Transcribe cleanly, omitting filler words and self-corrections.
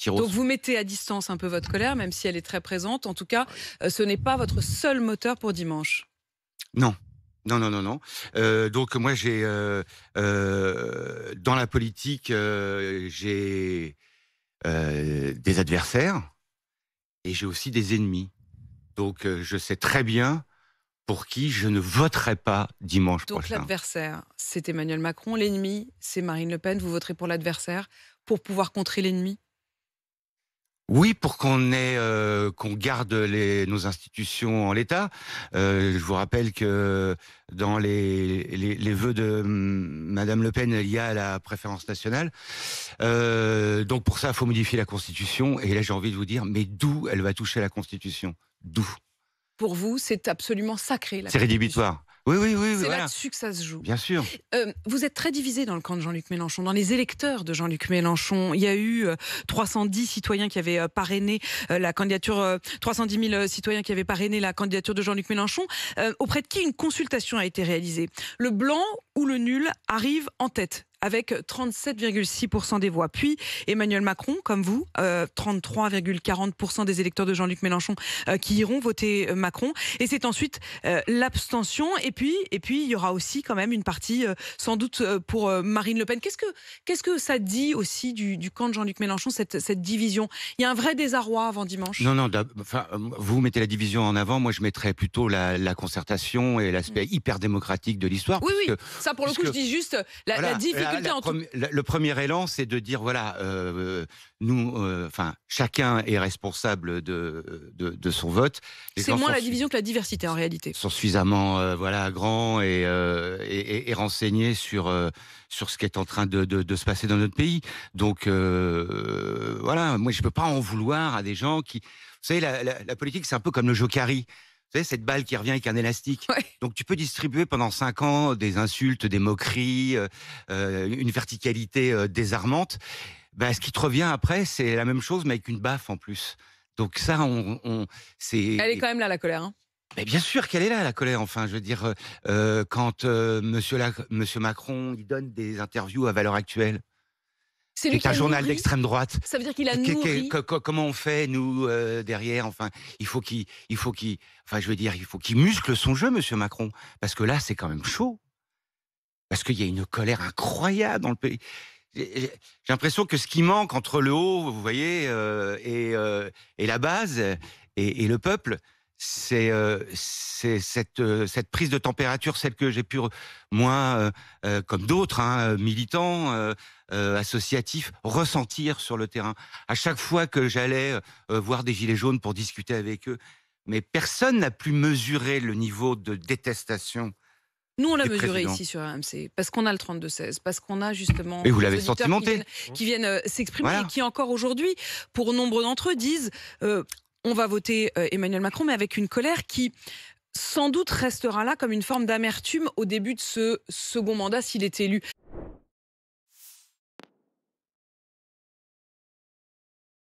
tyros. Donc vous mettez à distance un peu votre colère, même si elle est très présente. En tout cas, ce n'est pas votre seul moteur pour dimanche. Non. Non, non, non, non. Donc moi, j'ai dans la politique, j'ai des adversaires et j'ai aussi des ennemis. Donc je sais très bien pour qui je ne voterai pas dimanche Donc prochain. l'adversaire, c'est Emmanuel Macron. L'ennemi, c'est Marine Le Pen. Vous voterez pour l'adversaire pour pouvoir contrer l'ennemi? Oui, pour qu'on garde nos institutions en l'état. Je vous rappelle que dans les vœux de Madame Le Pen, il y a la préférence nationale. Donc pour ça, il faut modifier la Constitution. Et là, j'ai envie de vous dire, mais d'où elle va toucher la Constitution? D'où? Pour vous, c'est absolument sacré, la C'est Constitution. rédhibitoire. Oui, oui, oui, oui, C'est voilà. là-dessus que ça se joue. Bien sûr. Vous êtes très divisé dans le camp de Jean-Luc Mélenchon, dans les électeurs de Jean-Luc Mélenchon. Il y a eu 310 citoyens qui avaient parrainé la candidature, 310 000 citoyens qui avaient parrainé la candidature de Jean-Luc Mélenchon, auprès de qui une consultation a été réalisée. Le blanc ou le nul arrive en tête, avec 37,6% des voix. Puis Emmanuel Macron, comme vous, 33,40% des électeurs de Jean-Luc Mélenchon qui iront voter Macron. Et c'est ensuite l'abstention. Et puis, il y aura aussi quand même une partie, sans doute, pour Marine Le Pen. Qu'est-ce que ça dit aussi du camp de Jean-Luc Mélenchon, cette division? Il y a un vrai désarroi avant dimanche. Non, non, vous mettez la division en avant, moi je mettrais plutôt la concertation et l'aspect hyper démocratique de l'histoire. Oui, puisque, oui, ça pour le coup, je dis juste la difficulté entre... Le premier élan, c'est de dire, voilà, nous, chacun est responsable de son vote. C'est moins la division que la diversité en réalité. Sont suffisamment grands et renseignés sur ce qui est en train de se passer dans notre pays. Donc voilà, moi je peux pas en vouloir à des gens qui... Vous savez, la politique, c'est un peu comme le jokari. Vous savez, cette balle qui revient avec un élastique. Ouais. Donc tu peux distribuer pendant 5 ans des insultes, des moqueries, une verticalité désarmante. Ben, ce qui te revient après, c'est la même chose, mais avec une baffe en plus. Donc ça, c'est... Elle est quand même là, la colère. Hein. Mais bien sûr qu'elle est là, la colère. Enfin, je veux dire, quand Monsieur Macron, il donne des interviews à Valeurs Actuelles, C'est qui lui est un qui a journal nourri. d'extrême droite. Ça veut dire qu'il a nourri. Comment on fait, nous, derrière? Enfin, il faut qu'il muscle son jeu, Monsieur Macron. Parce que là, c'est quand même chaud. Parce qu'il y a une colère incroyable dans le pays. J'ai l'impression que ce qui manque entre le haut, vous voyez, et la base, et le peuple, c'est cette prise de température, celle que j'ai pu, moi, comme d'autres, militants, associatifs, ressentir sur le terrain. À chaque fois que j'allais voir des gilets jaunes pour discuter avec eux, mais personne n'a pu mesurer le niveau de détestation. Nous, on l'a des mesuré présidents. ici sur RMC, parce qu'on a le 32-16, parce qu'on a justement Et vous des l'avez auditeurs senti monter. qui viennent s'exprimer Voilà. et qui encore aujourd'hui, pour nombre d'entre eux, disent on va voter Emmanuel Macron, mais avec une colère qui sans doute restera là comme une forme d'amertume au début de ce second mandat s'il est élu.